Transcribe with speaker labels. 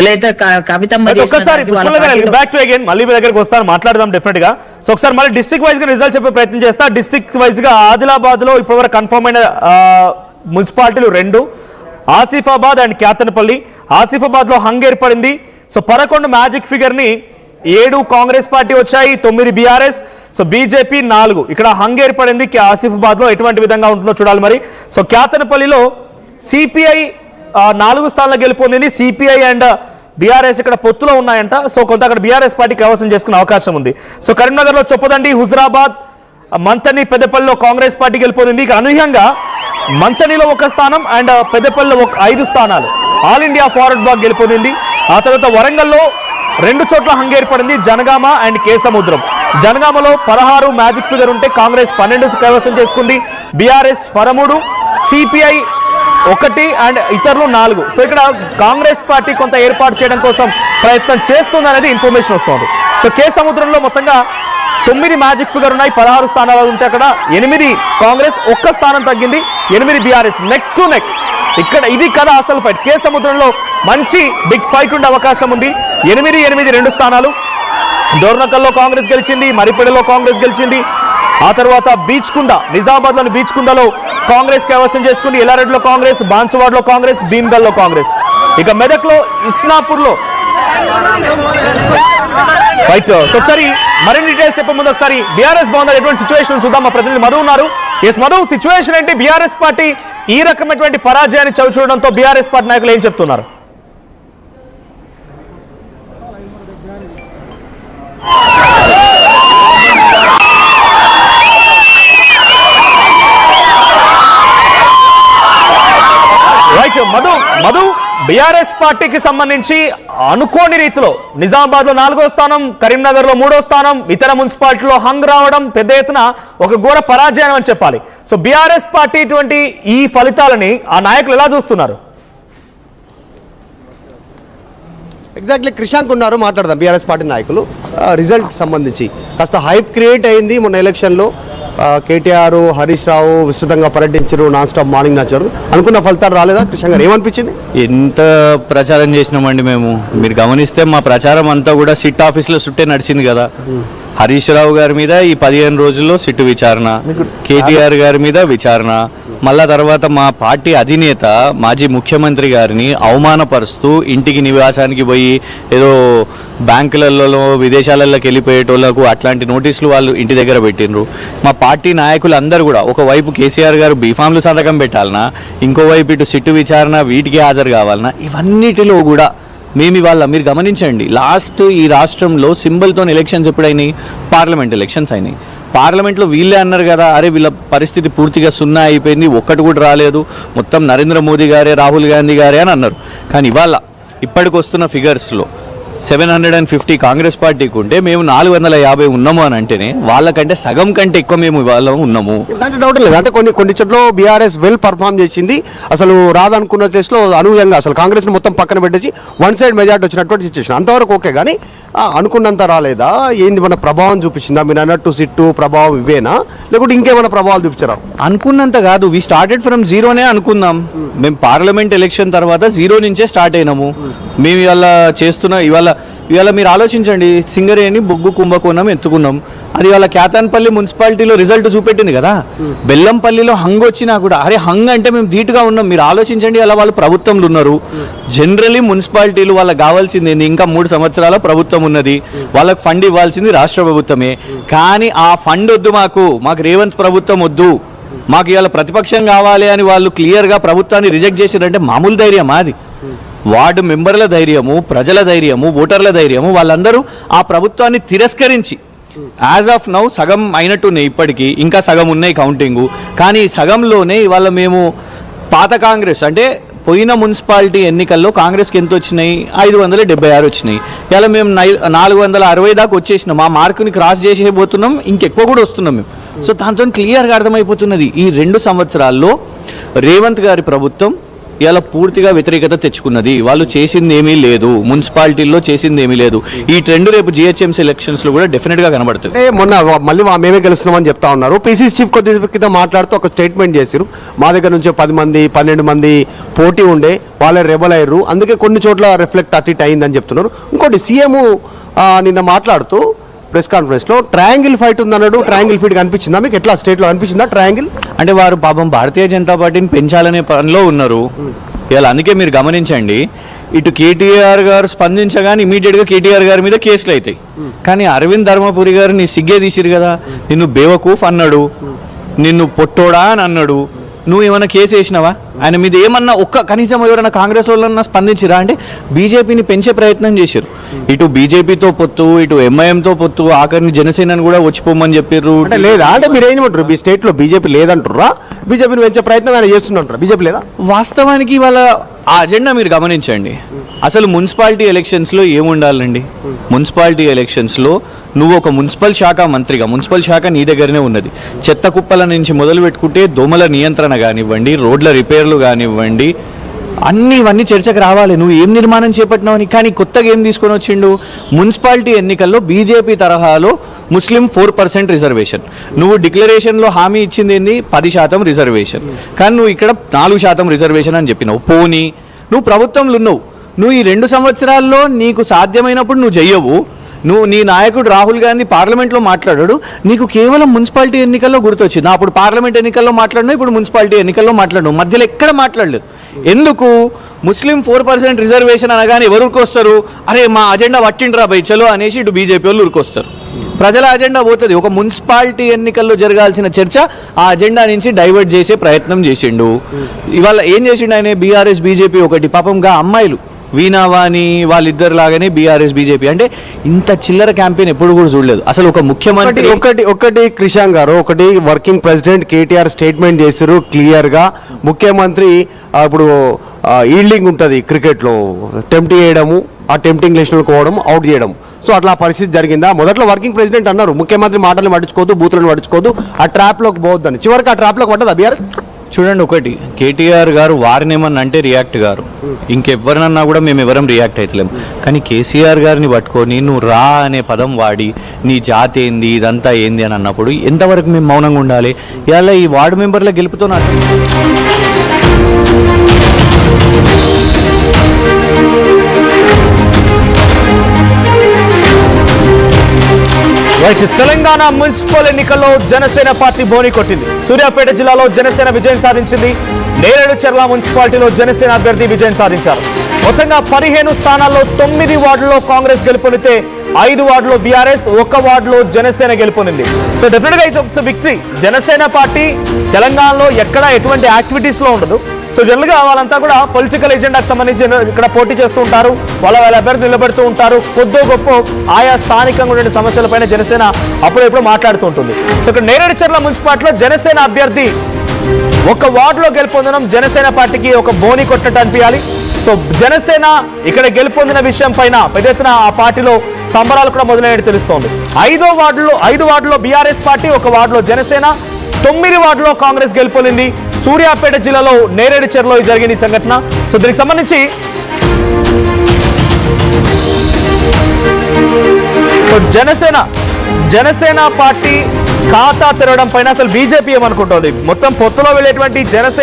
Speaker 1: లేదా కవితమ్మ
Speaker 2: back to again మళ్ళీ మీ దగ్గరికి వస్తాను, మాట్లాడదాం డెఫినెట్ గా. సో ఒకసారి మళ్ళీ డిస్ట్రిక్ట్ వైజ్ గా రిజల్ట్ చెప్పే ప్రయత్నం చేస్తా. డిస్ట్రిక్ట్ వైజ్ గా ఆదిలాబాద్ లో ఇప్పటివరకు కన్ఫర్మ్ అయిన మున్సిపాలిటీలు 2, ఆసిఫాబాద్ అండ్ క్యాతనపల్లి. ఆసిఫాబాద్ లో హంగ్ ఏర్పడింది. సో 11 మ్యాజిక్ ఫిగర్ ని 7 కాంగ్రెస్ పార్టీ వచ్చాయి, 9 బీఆర్ఎస్, సో బీజేపీ 4. ఇక్కడ హంగ్ ఏర్పడింది ఆసిఫాబాద్ లో. ఎటువంటి విధంగా ఉంటుందో చూడాలి మరి. సో క్యాతనపల్లిలో సిపిఐ 4 స్థానాల్లో గెలుపొందింది. సిపిఐ అండ్ బీఆర్ఎస్ ఇక్కడ పొత్తులో ఉన్నాయంట. సో కొంత అక్కడ బీఆర్ఎస్ పార్టీ కైవసం చేసుకునే అవకాశం ఉంది. సో కరీంనగర్ లో చొప్పదండి, హుజరాబాద్, మంతని, పెద్దపల్లిలో కాంగ్రెస్ పార్టీ గెలుపొందింది. ఇక్కడ అనూహ్యంగా మంతనిలో 1 స్థానం అండ్ పెద్దపల్లిలో 5 స్థానాలు ఆల్ ఇండియా ఫార్వర్డ్ బ్లాక్ గెలుపొందింది. ఆ తర్వాత వరంగల్లో 2 చోట్ల హంగ్ ఏర్పడింది, జనగామ అండ్ కేసముద్రం. జనగామలో 16 మ్యాజిక్ ఫిగర్ ఉంటే కాంగ్రెస్ 12 కైవసం చేసుకుంది, బీఆర్ఎస్ 13, సిపిఐ 1 అండ్ ఇతరులు 4. సో ఇక్కడ కాంగ్రెస్ పార్టీ కొంత ఏర్పాటు చేయడం కోసం ప్రయత్నం చేస్తుంది అనేది ఇన్ఫర్మేషన్ వస్తుంది. సో కేసముద్రంలో మొత్తంగా 9 మ్యాజిక్ ఫిగర్ ఉన్నాయి, 16 స్థానాలు ఉంటే అక్కడ 8 కాంగ్రెస్, 1 స్థానం తగ్గింది, 8 బీఆర్ఎస్. నెక్ టు నెక్ ఇక్కడ ఇది కదా అసలు ఫైట్. కేసముద్రంలో మంచి బిగ్ ఫైట్ ఉండే అవకాశం ఉంది. 8 2 స్థానాలు. దోర్నకల్లో కాంగ్రెస్ గెలిచింది, మరిపేడలో కాంగ్రెస్ గెలిచింది. ఆ తర్వాత బీచ్కుండ, నిజామాబాద్ లోని బీచ్కుండలో కాంగ్రెస్ కైవసం చేసుకుంది, ఎల్లారెడ్డిలో కాంగ్రెస్, బాన్సువాడ్ లో కాంగ్రెస్, భీమ్గల్ లో కాంగ్రెస్. ఇక మెదక్ లో ఇస్నాపూర్ లో రైట్. సో ఒకసారి మరిన్ని డీటెయిల్స్ చెప్పే ముందు ఒకసారి బీఆర్ఎస్ బాగుందా ఎటువంటి సిచ్యువేషన్ చూద్దాం. మా ప్రతినిధి మధు ఉన్నారు. ఎస్ మధు, సిచ్యువేషన్ ఏంటి? బీఆర్ఎస్ పార్టీ ఈ రకమైనటువంటి పరాజయాన్ని చవి చూడడంతో బీఆర్ఎస్ పార్టీ నాయకులు ఏం చెప్తున్నారు? రైట్ మధు, బీఆర్ఎస్ పార్టీకి సంబంధించి అనుకోని రీతిలో నిజామాబాద్ లో 4వ స్థానం, కరీంనగర్ లో 3వ స్థానం, ఇతర మున్సిపాలిటీలో హంగ్ రావడం పెద్ద ఎత్తున ఒక ఘోర పరాజయం అని చెప్పాలి. సో బీఆర్ఎస్ పార్టీ ఇటువంటి ఈ ఫలితాలని ఆ నాయకులు ఎలా చూస్తున్నారు?
Speaker 3: ఎగ్జాక్ట్లీ క్రిషాంక్ ఉన్నారు, మాట్లాడదాం. బీఆర్ఎస్ పార్టీ నాయకులు రిజల్ట్కి సంబంధించి కాస్త హైప్ క్రియేట్ అయింది మొన్న ఎలక్షన్లో. కేటీఆర్, హరీష్ రావు విస్తృతంగా పర్యటించారు, నాన్ స్టాప్ మార్నింగ్ నచ్చారు. అనుకున్న ఫలితాలు రాలేదా? కృష్ణ గారు ఏమనిపించింది?
Speaker 4: ఎంత ప్రచారం చేసినామండి మేము. మీరు గమనిస్తే మా ప్రచారం అంతా కూడా సిట్ ఆఫీస్లో చుట్టే నడిచింది కదా. హరీష్ రావు గారి మీద ఈ 15 రోజుల్లో సిట్టు విచారణ, కేటీఆర్ గారి మీద విచారణ, మళ్ళా తర్వాత మా పార్టీ అధినేత మాజీ ముఖ్యమంత్రి గారిని అవమానపరుస్తూ ఇంటికి నివాసానికి పోయి ఏదో బ్యాంకులలో విదేశాలలోకి వెళ్ళిపోయేటోళ్లకు అట్లాంటి నోటీసులు వాళ్ళు ఇంటి దగ్గర పెట్టిండ్రు. మా పార్టీ నాయకులు అందరూ కూడా ఒకవైపు కేసీఆర్ గారు బీఫామ్లు సంతకం పెట్టాలన్నా, ఇంకోవైపు ఇటు సిట్టు విచారణ వీటికి హాజరు కావాలన్నా, ఇవన్నిటిలో కూడా మేము ఇవాళ మీరు గమనించండి, లాస్ట్ ఈ రాష్ట్రంలో సింబల్తో ఎలక్షన్స్ ఎప్పుడైనాయి? పార్లమెంట్ ఎలక్షన్స్ అయినాయి. పార్లమెంట్లో వీళ్ళే అన్నారు కదా, అరే వీళ్ళ పరిస్థితి పూర్తిగా సున్నా అయిపోయింది, ఒక్కటి కూడా రాలేదు, మొత్తం నరేంద్ర మోదీ గారే, రాహుల్ గాంధీ గారే అని అన్నారు. కానీ ఇవాళ ఇప్పటికి వస్తున్న ఫిగర్స్లో 750 కాంగ్రెస్ పార్టీకి ఉంటే మేము 450 ఉన్నాము అని అంటేనే వాళ్ళకంటే సగం కంటే ఎక్కువ మేము ఇవాళ ఉన్నాము.
Speaker 3: దాంట్లో డౌట్ లేదు. అంటే కొన్ని చోట్ల బీఆర్ఎస్ వెల్ పర్ఫామ్ చేసింది. అసలు రాదనుకున్న కేసులో అనూహ్యంగా అసలు కాంగ్రెస్ని మొత్తం పక్కన పెట్టేసి 1 సైడ్ మెజార్టీ వచ్చినటువంటి సిచ్యువేషన్. అంతవరకు ఓకే. కానీ అనుకున్నంత రాలేదా? ఏంది మన ప్రభావం చూపించిందా? మీరు అన్నట్టు సిట్టు ప్రభావం ఇవేనా, లేకుంటే ఇంకేమైనా ప్రభావాలు చూపించారా?
Speaker 4: అనుకున్నంత కాదు. వి స్టార్టెడ్ ఫ్రమ్ జీరోనే అనుకుందాం. మేము పార్లమెంట్ ఎలక్షన్ తర్వాత 0 నుంచే స్టార్ట్ అయినాము. మేము ఇవాళ చేస్తున్న ఇవాళ మీరు ఆలోచించండి, సింగరేణి బొగ్గు కుంభకోణం ఎత్తుకున్నాం. అది ఇవాళ క్యాతన్పల్లి మున్సిపాలిటీలో రిజల్ట్ చూపెట్టింది కదా. బెల్లంపల్లిలో హంగ్ వచ్చినా కూడా అరే హంగ్ అంటే మేము ధీటుగా ఉన్నాం. మీరు ఆలోచించండి, అలా వాళ్ళు ప్రభుత్వంలో ఉన్నారు. జనరలీ మున్సిపాలిటీలు వాళ్ళకి కావాల్సింది ఇంకా 3 సంవత్సరాల ప్రభుత్వం ఉన్నది, వాళ్ళకి ఫండ్ ఇవ్వాల్సింది రాష్ట్ర ప్రభుత్వమే. కానీ ఆ ఫండ్ వద్దు, మాకు రేవంత్ ప్రభుత్వం వద్దు, మాకు ఇవాళ ప్రతిపక్షం కావాలి అని వాళ్ళు క్లియర్గా ప్రభుత్వాన్ని రిజెక్ట్ చేశారంటే మామూలు ధైర్యం అది. వార్డు మెంబర్ల ధైర్యము, ప్రజల ధైర్యము, ఓటర్ల ధైర్యము, వాళ్ళందరూ ఆ ప్రభుత్వాన్ని తిరస్కరించి యాజ్ ఆఫ్ నౌ సగం అయినట్టున్నాయి. ఇప్పటికీ ఇంకా సగం ఉన్నాయి కౌంటింగు. కానీ సగంలోనే ఇవాళ మేము పాత కాంగ్రెస్ అంటే పోయిన మున్సిపాలిటీ ఎన్నికల్లో కాంగ్రెస్కి ఎంత వచ్చినాయి? 576 వచ్చినాయి. ఇలా మేము 460 దాకా వచ్చేసినాం. ఆ మార్కుని క్రాస్ చేసేయబోతున్నాం, ఇంకెక్కువ కూడా వస్తున్నాం మేము. సో దాంతో క్లియర్గా అర్థమైపోతున్నది, ఈ 2 సంవత్సరాల్లో రేవంత్ గారి ప్రభుత్వం ఇవాళ పూర్తిగా వ్యతిరేకత తెచ్చుకున్నది. వాళ్ళు చేసింది ఏమీ లేదు, మున్సిపాలిటీల్లో చేసింది ఏమీ లేదు. ఈ ట్రెండ్ రేపు జిహెచ్ఎంసీ ఎలక్షన్స్లో కూడా డెఫినెట్గా కనబడుతుంది.
Speaker 3: అంటే మొన్న మళ్ళీ మేమే గెలుస్తున్నామని చెప్తా ఉన్నారు. పీసీసీ చీఫ్ కొద్ది క్రితం మాట్లాడుతూ ఒక స్టేట్మెంట్ చేశారు, మా దగ్గర నుంచి 10 మంది 12 మంది పోటీ ఉండే వాళ్ళే రెబల్ అయ్యారు, అందుకే కొన్ని చోట్ల రిఫ్లెక్ట్ అటు ఇటు అయిందని చెప్తున్నారు. ఇంకోటి సీఎం నిన్న మాట్లాడుతూ ప్రెస్ కాన్ఫరెన్స్లో ట్రయాంగిల్ ఫైట్ ఉందన్నాడు. ట్రయాంగిల్ ఫైట్ కనిపించిందా మీకు? ఎట్లా స్టేట్లో అనిపించిందా ట్రయాంగిల్?
Speaker 4: అంటే వారు పాపం భారతీయ జనతా పార్టీని పెంచాలనే పనిలో ఉన్నారు ఇలా. అందుకే మీరు గమనించండి, ఇటు కేటీఆర్ గారు స్పందించగానే ఇమీడియట్గా కేటీఆర్ గారి మీద కేసులు అవుతాయి. కానీ అరవింద్ ధర్మపురి గారు నీ సిగ్గే తీసిరు కదా, నిన్ను బేవకూఫ్ అన్నాడు, నిన్ను పొట్టోడా అని అన్నాడు, నువ్వు ఏమన్నా కేసు వేసినావా? ఆయన మీద ఏమన్నా కనీసం ఎవరైనా కాంగ్రెస్ వాళ్ళన్నా స్పందించిరా? అంటే బీజేపీని పెంచే ప్రయత్నం చేశారు. ఇటు బీజేపీతో పొత్తు, ఇటు ఎంఐఎంతో పొత్తు, ఆఖరిని జనసేనని కూడా వచ్చిపోమని చెప్పారు.
Speaker 3: అంటే లేదా అంటే మీరు ఏమంటారు? మీ స్టేట్లో బీజేపీ లేదంటారా? బీజేపీని పెంచే ప్రయత్నం ఆయన చేస్తున్నట్టు బీజేపీ లేదా?
Speaker 4: వాస్తవానికి వాళ్ళ ఆ అజెండా మీరు గమనించండి. అసలు మున్సిపాలిటీ ఎలక్షన్స్లో ఏముండాలండి? మున్సిపాలిటీ ఎలక్షన్స్లో నువ్వు ఒక మున్సిపల్ శాఖ మంత్రిగా, మున్సిపల్ శాఖ నీ దగ్గరనే ఉన్నది, చెత్త కుప్పల నుంచి మొదలు పెట్టుకుంటే దోమల నియంత్రణ కానివ్వండి, రోడ్ల రిపేర్లు కానివ్వండి, ఇవన్నీ చర్చకు రావాలి. నువ్వు ఏం నిర్మాణం చేపట్టినావని. కానీ కొత్తగా ఏం తీసుకొని వచ్చిండు? మున్సిపాలిటీ ఎన్నికల్లో బీజేపీ తరహాలో ముస్లిం 4% రిజర్వేషన్. నువ్వు డిక్లరేషన్లో హామీ ఇచ్చింది ఏంది? 10% రిజర్వేషన్. కానీ నువ్వు ఇక్కడ 4% రిజర్వేషన్ అని చెప్పినావు. పోనీ నువ్వు ప్రభుత్వంలో ఉన్నావు, నువ్వు ఈ 2 సంవత్సరాల్లో నీకు సాధ్యమైనప్పుడు నువ్వు చెయ్యవు. నీ నాయకుడు రాహుల్ గాంధీ పార్లమెంట్లో మాట్లాడాడు, నీకు కేవలం మున్సిపాలిటీ ఎన్నికల్లో గుర్తొచ్చింది. అప్పుడు పార్లమెంట్ ఎన్నికల్లో మాట్లాడినా, ఇప్పుడు మున్సిపాలిటీ ఎన్నికల్లో మాట్లాడు, మధ్యలో ఎక్కడ మాట్లాడలేదు. ఎందుకు? ముస్లిం 4% రిజర్వేషన్ అనగానే ఎవరు ఉరికొస్తారు? అరే మా అజెండా పట్టిండ్రా బై చలో అనేసి ఇటు బీజేపీ వాళ్ళు ఉరికొస్తారు. ప్రజల అజెండా పోతుంది. ఒక మున్సిపాలిటీ ఎన్నికల్లో జరగాల్సిన చర్చ ఆ అజెండా నుంచి డైవర్ట్ చేసే ప్రయత్నం చేసిండు. ఇవాళ ఏం చేసిండు ఆయన? బీఆర్ఎస్ బీజేపీ ఒకటి. పాపంగా అమ్మాయిలు వీణావాణి వాళ్ళిద్దరు లాగానే బీఆర్ఎస్ బీజేపీ. అంటే ఇంత చిల్లర క్యాంపెయిన్ ఎప్పుడు కూడా చూడలేదు అసలు. ఒక ముఖ్యమంత్రి
Speaker 3: ఒకటి క్రిషాంక్ గారు, ఒకటి వర్కింగ్ ప్రెసిడెంట్ కేటీఆర్ స్టేట్మెంట్ చేశారు క్లియర్గా. ముఖ్యమంత్రి ఇప్పుడు ఈల్డింగ్ ఉంటుంది క్రికెట్లో, టెంప్ట్ చేయడము, ఆ టెంప్టింగ్ లిస్టులకు పోవడం, అవుట్ చేయడం. సో అట్లా పరిస్థితి జరిగిందా? మొదట్లో వర్కింగ్ ప్రెసిడెంట్ అన్నారు ముఖ్యమంత్రి మాటలు పట్టించుకోవద్దు, బూతులను పట్టించుకోవద్దు, ఆ ట్రాప్లోకి పోవద్దని. చివరికి ఆ ట్రాప్లోకి పడ్డదా బీఆర్ఎస్?
Speaker 4: చూడండి, ఒకటి కేటీఆర్ గారు వారిని ఏమన్నా అంటే రియాక్ట్ గారు, ఇంకెవరినన్నా కూడా మేము ఎవరం రియాక్ట్ అవుతలేము. కానీ కేసీఆర్ గారిని పట్టుకొని నువ్వు రా అనే పదం వాడి నీ జాతి ఏంది ఇదంతా ఏంది అని అన్నప్పుడు ఎంతవరకు మేము మౌనంగా ఉండాలి? ఇలా ఈ వార్డు మెంబర్ల గెలుపుతో నాకు
Speaker 2: తెలంగాణ మున్సిపల్ ఎన్నికల్లో జనసేన పార్టీ బోని కొట్టింది. సూర్యాపేట జిల్లాలో జనసేన విజయం సాధించింది. నేరేడు చెర్ల మున్సిపాలిటీలో జనసేన అభ్యర్థి విజయం సాధించారు. మొత్తంగా 15 స్థానాల్లో 9 వార్డుల్లో కాంగ్రెస్ గెలుపొందితే 5 వార్డులో బీఆర్ఎస్, 1 వార్డులో జనసేన గెలుపొందింది. సో డెఫినెట్ గా ఇట్స్ విక్టరీ. జనసేన పార్టీ తెలంగాణలో ఎక్కడ ఎటువంటి యాక్టివిటీస్ లో ఉండదు. సో జనరల్ గా వాళ్ళంతా కూడా పొలిటికల్ ఎజెండాకి సంబంధించి ఇక్కడ పోటీ చేస్తూ ఉంటారు, వాళ్ళ అభ్యర్థి నిలబెడుతూ ఉంటారు. కొద్దో గొప్ప ఆయా స్థానికంగా ఉండే సమస్యలపైన జనసేన అప్పుడెప్పుడు మాట్లాడుతూ ఉంటుంది. సో ఇక్కడ నేరేడు చెర్ల మున్సిపాలిటీలో జనసేన అభ్యర్థి 1 వార్డులో గెలుపొందడం జనసేన పార్టీకి ఒక బోని కొట్టట్టు అనిపించాలి. సో జనసేన ఇక్కడ గెలుపొందిన విషయం పైన పెద్ద ఎత్తున ఆ పార్టీలో సంబరాలు కూడా మొదలైనట్టు తెలుస్తోంది. 5 వార్డులో బీఆర్ఎస్ పార్టీ, 1 వార్డులో జనసేన, 9 వార్డులో కాంగ్రెస్ గెలుపొందింది. సూర్యాపేట జిల్లాలో నేరేడు చెర్లో జరిగిన ఈ సంఘటన. సో దీనికి సంబంధించి జనసేన పార్టీ ఖాతా తెరవడం పైన అసలు బీజేపీ ఏమనుకుంటోంది? మొత్తం పొత్తులో వెళ్ళేటువంటి జనసేన